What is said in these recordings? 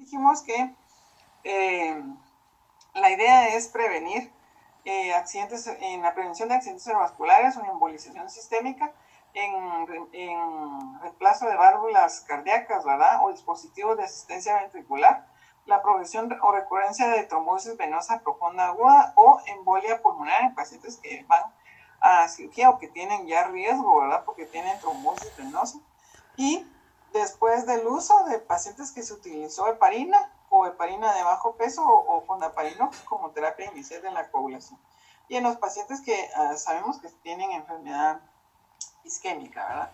dijimos que la idea es prevenir accidentes, en la prevención de accidentes cerebrovasculares o embolización sistémica, en reemplazo de válvulas cardíacas, ¿verdad? O dispositivos de asistencia ventricular, la progresión o recurrencia de trombosis venosa profunda aguda o embolia pulmonar en pacientes que van a cirugía o que tienen ya riesgo, ¿verdad? Porque tienen trombosis venosa. Y después del uso de pacientes que se utilizó heparina o heparina de bajo peso o fondaparinux como terapia inicial de la coagulación. Y en los pacientes que sabemos que tienen enfermedad isquémica, ¿verdad?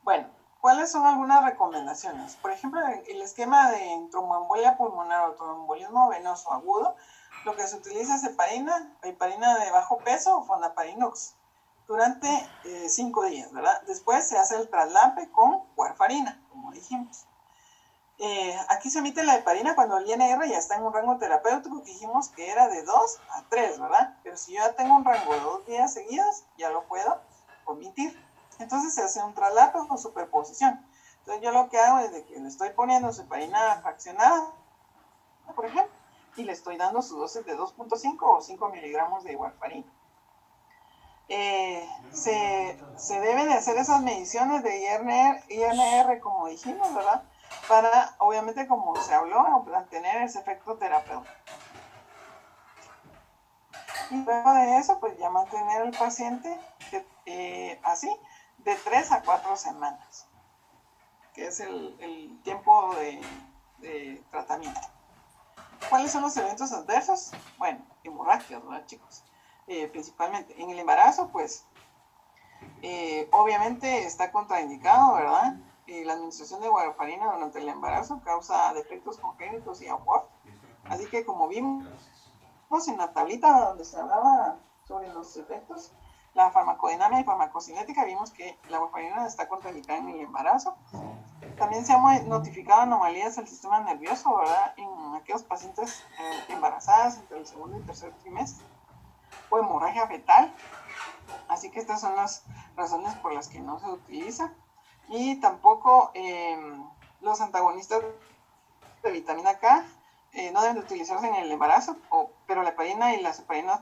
Bueno, ¿cuáles son algunas recomendaciones? Por ejemplo, el esquema de tromboembolia pulmonar o tromboembolismo venoso agudo, lo que se utiliza es heparina de bajo peso o fondaparinux durante 5 días, ¿verdad? Después se hace el traslape con warfarina, como dijimos. Aquí se omite la heparina cuando el INR ya está en un rango terapéutico que dijimos que era de 2 a 3, ¿verdad? Pero si yo ya tengo un rango de 2 días seguidos, ya lo puedo omitir. Entonces se hace un traslape o superposición. Entonces yo lo que hago es de que le estoy poniendo su heparina fraccionada, por ejemplo, y le estoy dando su dosis de 2.5 o 5 miligramos de warfarina. Se deben de hacer esas mediciones de INR como dijimos, ¿verdad? Para, obviamente, como se habló, mantener ese efecto terapéutico. Y luego de eso, pues ya mantener al paciente así, de 3 a 4 semanas, que es el tiempo de tratamiento. ¿Cuáles son los eventos adversos? Bueno, hemorragias, ¿verdad, chicos? Principalmente. En el embarazo, pues, obviamente está contraindicado, ¿verdad? La administración de warfarina durante el embarazo causa defectos congénitos y aborto. Así que como vimos en la tablita donde se hablaba sobre los efectos, la farmacodinamia y farmacocinética, vimos que la warfarina está contraindicada en el embarazo. También se han notificado anomalías del sistema nervioso, ¿verdad? En aquellos pacientes embarazadas entre el segundo y tercer trimestre, o hemorragia fetal. Así que estas son las razones por las que no se utiliza. Y tampoco los antagonistas de vitamina K no deben de utilizarse en el embarazo, pero la heparina y las heparinas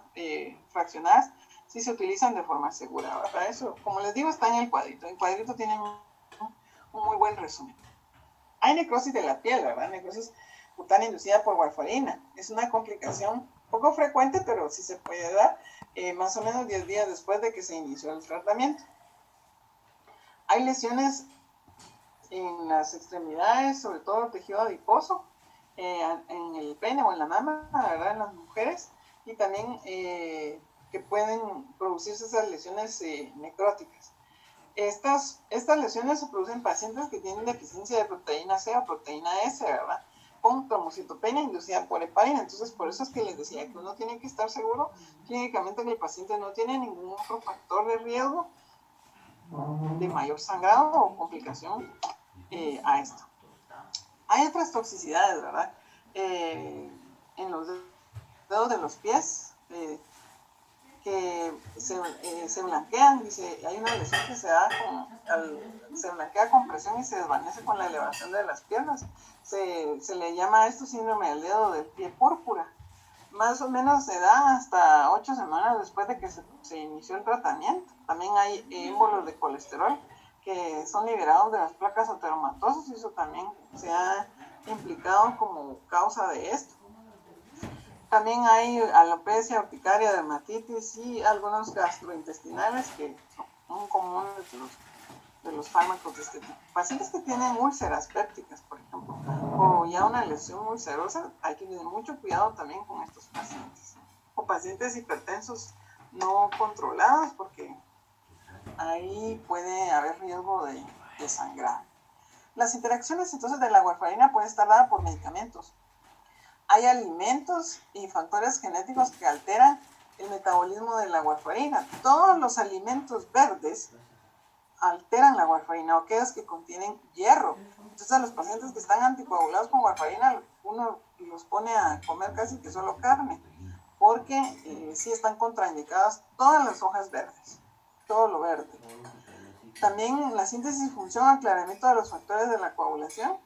fraccionadas sí se utilizan de forma segura. Para eso, como les digo, está en el cuadrito. El cuadrito tiene un muy buen resumen. Hay necrosis de la piel, ¿verdad? Necrosis cutánea inducida por warfarina. Es una complicación poco frecuente, pero sí se puede dar más o menos 10 días después de que se inició el tratamiento. Hay lesiones en las extremidades, sobre todo el tejido adiposo, en el pene o en la mama, ¿verdad? En las mujeres, y también que pueden producirse esas lesiones necróticas. Estas lesiones se producen en pacientes que tienen deficiencia de proteína C o proteína S, ¿verdad? Con trombocitopenia inducida por heparina. Entonces, por eso es que les decía que uno tiene que estar seguro clínicamente que el paciente no tiene ningún otro factor de riesgo de mayor sangrado o complicación a esto. Hay otras toxicidades, ¿verdad? En los dedos de los pies que se blanquean, hay una lesión que se blanquea con presión y se desvanece con la elevación de las piernas. Se le llama a esto síndrome del dedo del pie púrpura. Más o menos se da hasta 8 semanas después de que se inició el tratamiento. También hay émbolos de colesterol que son liberados de las placas ateromatosas y eso también se ha implicado como causa de esto. También hay alopecia urticaria, dermatitis y algunos gastrointestinales que son comunes de los fármacos de este tipo. Pacientes que tienen úlceras pépticas, por ejemplo, o ya una lesión ulcerosa, hay que tener mucho cuidado también con estos pacientes. O pacientes hipertensos no controlados, porque ahí puede haber riesgo de sangrado. Las interacciones entonces de la warfarina pueden estar dadas por medicamentos. Hay alimentos y factores genéticos que alteran el metabolismo de la warfarina. Todos los alimentos verdes alteran la warfarina, o aquellos que contienen hierro. Entonces a los pacientes que están anticoagulados con warfarina, uno los pone a comer casi que solo carne, porque sí están contraindicadas todas las hojas verdes, todo lo verde. También la síntesis, función, aclaramiento de los factores de la coagulación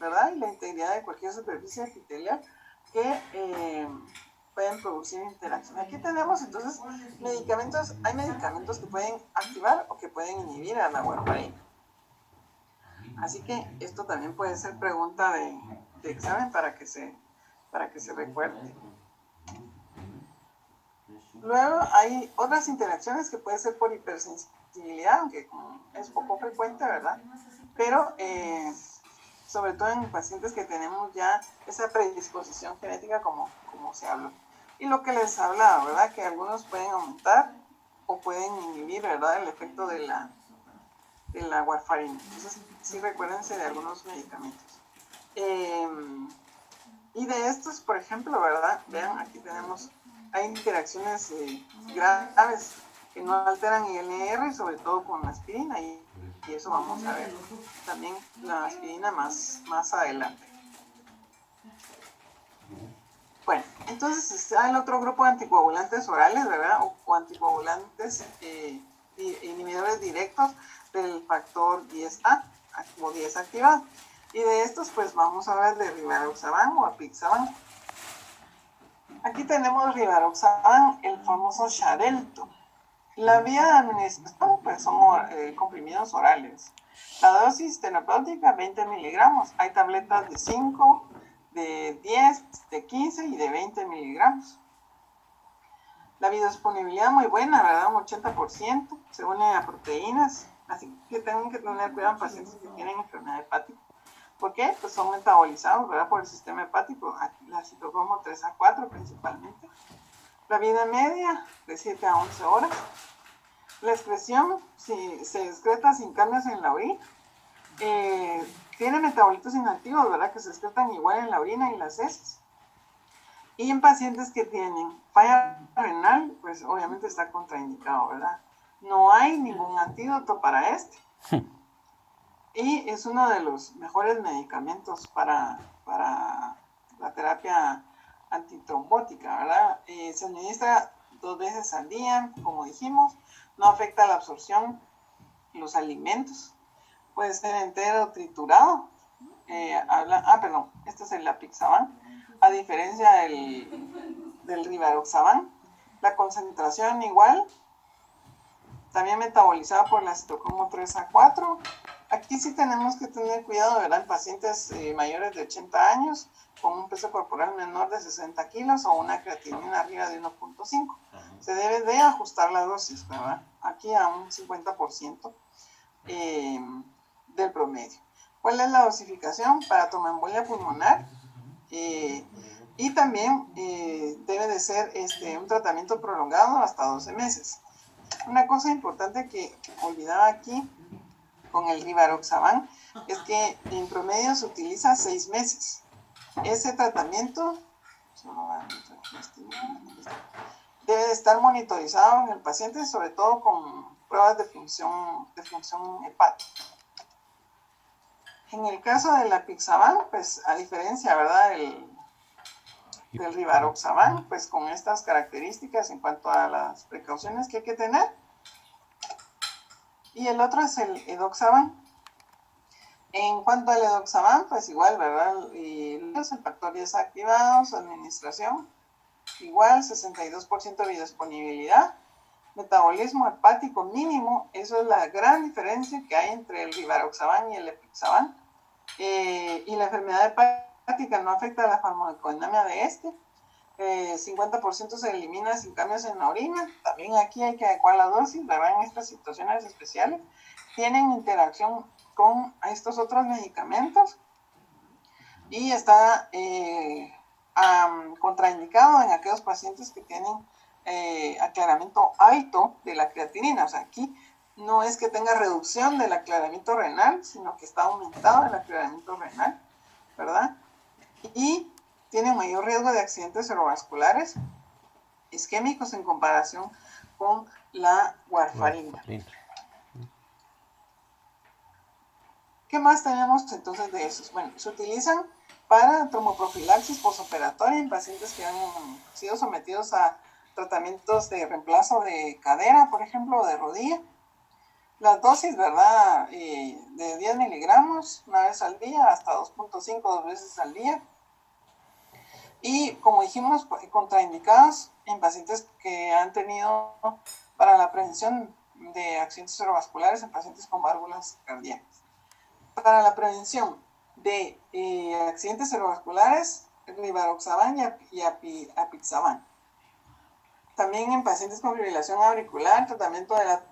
¿verdad? Y la integridad de cualquier superficie epitelial que pueden producir interacción. Aquí tenemos entonces medicamentos, hay medicamentos que pueden activar o que pueden inhibir a la warfarina. Así que esto también puede ser pregunta de examen para que se recuerde. Luego hay otras interacciones que puede ser por hipersensibilidad, aunque es poco frecuente, ¿verdad? Pero sobre todo en pacientes que tenemos ya esa predisposición genética como se habló. Y lo que les hablaba, ¿verdad? Que algunos pueden aumentar o pueden inhibir, ¿verdad? El efecto de la warfarina. Entonces, sí recuérdense de algunos medicamentos. Y de estos, por ejemplo, ¿verdad? Vean, aquí hay interacciones graves que no alteran ILR, sobre todo con la aspirina, y eso vamos a ver también la aspirina más adelante. Bueno, entonces está el otro grupo de anticoagulantes orales, ¿verdad? O anticoagulantes inhibidores directos del factor 10A o 10 activado. Y de estos, pues vamos a ver de rivaroxaban o apixaban. Aquí tenemos rivaroxaban, el famoso Xarelto. La vía de administración, pues son comprimidos orales. La dosis terapéutica, 20 miligramos. Hay tabletas de 5, de 10, de 15 y de 20 miligramos. La biodisponibilidad muy buena, ¿verdad? Un 80%. Se une a proteínas. Así que tienen que tener cuidado en pacientes que tienen enfermedad hepática. ¿Por qué? Pues son metabolizados, ¿verdad? Por el sistema hepático, la citocromo 3A4 principalmente. La vida media, de 7 a 11 horas. La excreción, si se excreta sin cambios en la orina. Tiene metabolitos inactivos, ¿verdad? Que se excretan igual en la orina y las heces. Y en pacientes que tienen falla renal, pues obviamente está contraindicado, ¿verdad? No hay ningún antídoto para este. Y es uno de los mejores medicamentos para la terapia antitrombótica, ¿verdad? Se administra 2 veces al día, como dijimos, no afecta la absorción de los alimentos, puede ser entero o triturado. Este es el apixaban, a diferencia del rivaroxaban. La concentración igual, también metabolizada por la citocromo 3A4. Aquí sí tenemos que tener cuidado, ¿verdad? En pacientes mayores de 80 años, con un peso corporal menor de 60 kilos o una creatinina arriba de 1.5. Se debe de ajustar la dosis, ¿verdad? Aquí a un 50% del promedio. ¿Cuál es la dosificación? Para tromboembolia pulmonar. Y también debe de ser un tratamiento prolongado hasta 12 meses. Una cosa importante que olvidaba aquí con el rivaroxaban es que en promedio se utiliza 6 meses. Ese tratamiento debe de estar monitorizado en el paciente, sobre todo con pruebas de función hepática. En el caso del apixaban, pues a diferencia, ¿verdad?, del rivaroxaban, pues con estas características en cuanto a las precauciones que hay que tener. Y el otro es el edoxaban. En cuanto al edoxaban, pues igual, ¿verdad? Y el factor 10 activado, su administración, igual, 62% de biodisponibilidad, metabolismo hepático mínimo. Eso es la gran diferencia que hay entre el rivaroxaban y el apixaban. Y la enfermedad hepática no afecta a la farmacodinámica de este. 50% se elimina sin cambios en la orina. También aquí hay que adecuar la dosis, ¿verdad? En estas situaciones especiales tienen interacción con estos otros medicamentos y está contraindicado en aquellos pacientes que tienen aclaramiento alto de la creatinina. O sea, aquí no es que tenga reducción del aclaramiento renal, sino que está aumentado el aclaramiento renal, ¿verdad? Y tienen mayor riesgo de accidentes cerebrovasculares isquémicos en comparación con la warfarina. ¿Qué más tenemos entonces de esos? Bueno, se utilizan para tromboprofilaxis posoperatoria en pacientes que han sido sometidos a tratamientos de reemplazo de cadera, por ejemplo, o de rodilla. Las dosis, ¿verdad? De 10 miligramos una vez al día hasta 2.5 dos veces al día. Y como dijimos, contraindicados en pacientes que han tenido para la prevención de accidentes cerebrovasculares en pacientes con válvulas cardíacas. Para la prevención de accidentes cerebrovasculares, rivaroxaban y apixaban. También en pacientes con fibrilación auricular, tratamiento de la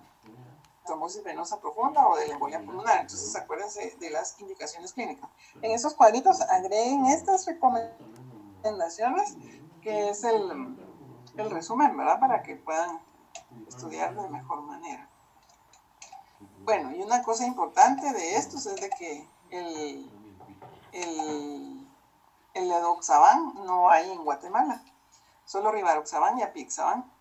trombosis venosa profunda o de la embolia pulmonar. Entonces, acuérdense de las indicaciones clínicas. En esos cuadritos agreguen estas recomendaciones, que es el resumen, ¿verdad? Para que puedan estudiar de mejor manera. Bueno, y una cosa importante de estos es de que el edoxaban no hay en Guatemala, solo rivaroxaban y apixaban.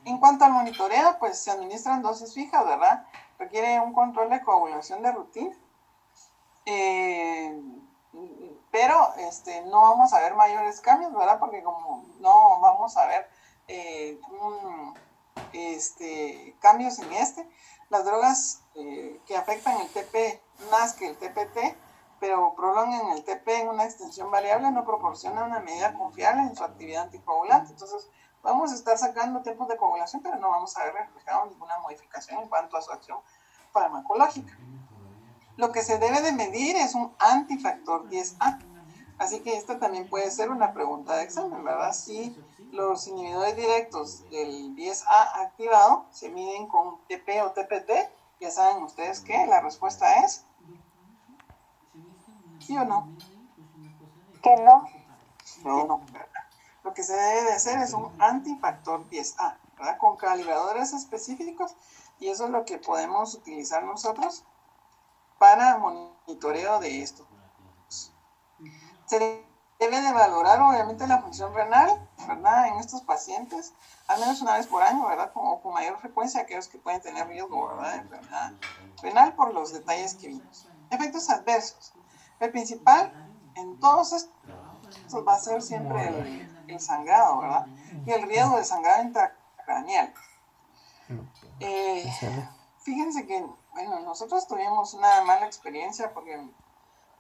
En cuanto al monitoreo, pues se administran dosis fijas, ¿verdad? Requiere un control de coagulación de rutina. Pero no vamos a ver mayores cambios, ¿verdad? Porque como no vamos a ver cambios en las drogas que afectan el TP más que el TPT, pero prolongan el TP en una extensión variable, no proporcionan una medida confiable en su actividad anticoagulante. Entonces, vamos a estar sacando tiempos de coagulación, pero no vamos a ver reflejado ninguna modificación en cuanto a su acción farmacológica. Lo que se debe de medir es un antifactor 10A. Así que esta también puede ser una pregunta de examen, ¿verdad? Si los inhibidores directos del 10A activado se miden con TP o TPT, ya saben ustedes que la respuesta es ¿sí o no? Que no. No, ¿verdad? Lo que se debe de hacer es un antifactor 10A, ¿verdad? Con calibradores específicos, y eso es lo que podemos utilizar nosotros para monitoreo de esto. Se debe de valorar obviamente la función renal, ¿verdad? En estos pacientes, al menos una vez por año, ¿verdad? O con mayor frecuencia aquellos que pueden tener riesgo, ¿verdad? De enfermedad renal por los detalles que vimos. Efectos adversos. El principal en todos estos va a ser siempre el sangrado, ¿verdad? Y el riesgo de sangrado intracraneal. Fíjense que, bueno, nosotros tuvimos una mala experiencia porque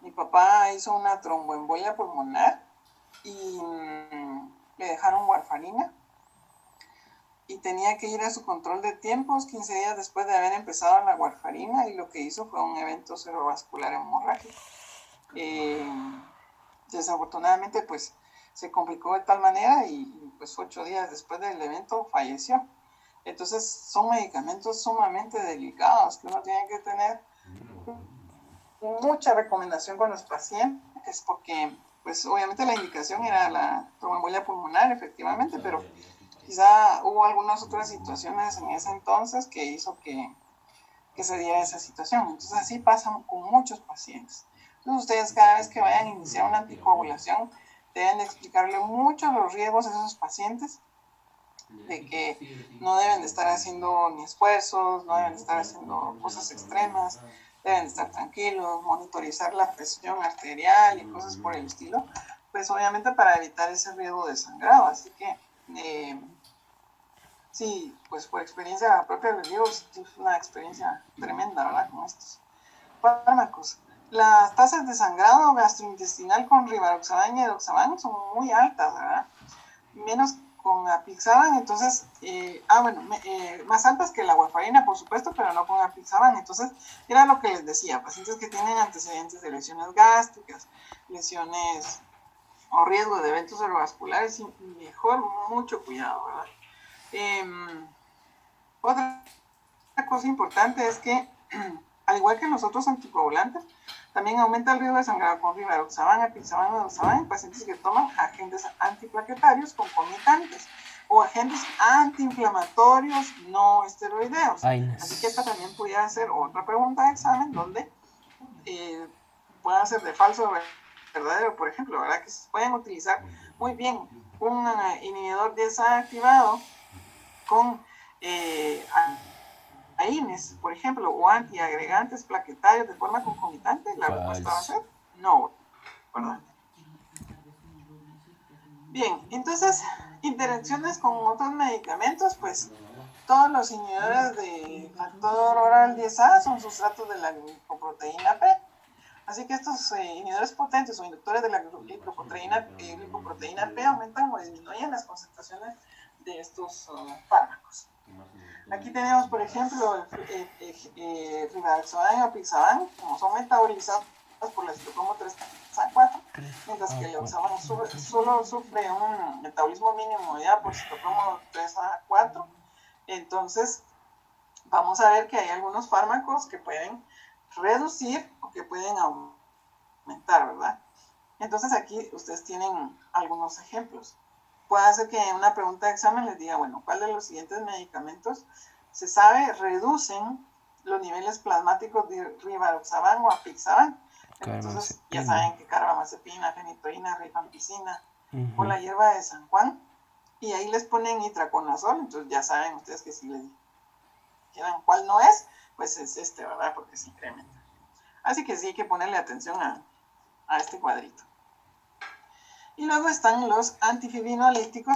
mi papá hizo una tromboembolia pulmonar y le dejaron warfarina y tenía que ir a su control de tiempos 15 días después de haber empezado la warfarina, y lo que hizo fue un evento cerebrovascular hemorrágico. Desafortunadamente, pues, se complicó de tal manera y pues 8 días después del evento falleció. Entonces, son medicamentos sumamente delicados que uno tiene que tener mucha recomendación con los pacientes, porque pues obviamente la indicación era la tromboembolia pulmonar, efectivamente, pero quizá hubo algunas otras situaciones en ese entonces que hizo que se diera esa situación. Entonces así pasa con muchos pacientes. Entonces ustedes cada vez que vayan a iniciar una anticoagulación deben de explicarle mucho los riesgos a esos pacientes, de que no deben de estar haciendo ni esfuerzos, no deben de estar haciendo cosas extremas, deben estar tranquilos, monitorizar la presión arterial y cosas por el estilo, pues obviamente para evitar ese riesgo de sangrado. Así que, sí, pues por experiencia propia les digo, es una experiencia tremenda, ¿verdad? Con estos fármacos. Las tasas de sangrado gastrointestinal con rivaroxaban y edoxaban son muy altas, ¿verdad? Menos con apixaban, entonces, más altas que la warfarina, por supuesto, pero no con apixaban. Entonces, era lo que les decía, pacientes que tienen antecedentes de lesiones gástricas, lesiones o riesgo de eventos cerebrovasculares, y mejor mucho cuidado, ¿verdad? Otra cosa importante es que, al igual que los otros anticoagulantes, también aumenta el riesgo de sangrado con rivaroxaban, apixaban o edoxaban en pacientes que toman agentes antiplaquetarios concomitantes o agentes antiinflamatorios no esteroideos. Así que esta también podría ser otra pregunta de examen donde pueda ser de falso o verdadero, por ejemplo, ¿verdad? Que se pueden utilizar muy bien un inhibidor desactivado con AINES, por ejemplo, o antiagregantes plaquetarios de forma concomitante. La respuesta va a ser no, ¿verdad? Bien, entonces, interacciones con otros medicamentos, pues Todos los inhibidores de factor oral 10A son sustratos de la glicoproteína P. Así que estos inhibidores potentes o inductores de la glicoproteína P aumentan o disminuyen las concentraciones de estos fármacos. Aquí tenemos, por ejemplo, rivaroxaban y apixaban, como son metabolizados por la citocromo 3A4, mientras que el oxaban solo sufre un metabolismo mínimo ya por citocromo 3A4. Entonces, vamos a ver que hay algunos fármacos que pueden reducir o que pueden aumentar, ¿verdad? Entonces, aquí ustedes tienen algunos ejemplos. Puede ser que en una pregunta de examen les diga, bueno, ¿cuál de los siguientes medicamentos se sabe reducen los niveles plasmáticos de rivaroxaban o apixaban? Entonces, ya saben que carbamazepina, fenitoína, rifampicina, o la hierba de San Juan, y ahí les ponen itraconazol, entonces ya saben ustedes que si les dijeran cuál no es, pues es este, ¿verdad? Porque se incrementa. Así que sí hay que ponerle atención a este cuadrito. Y luego están los antifibrinolíticos,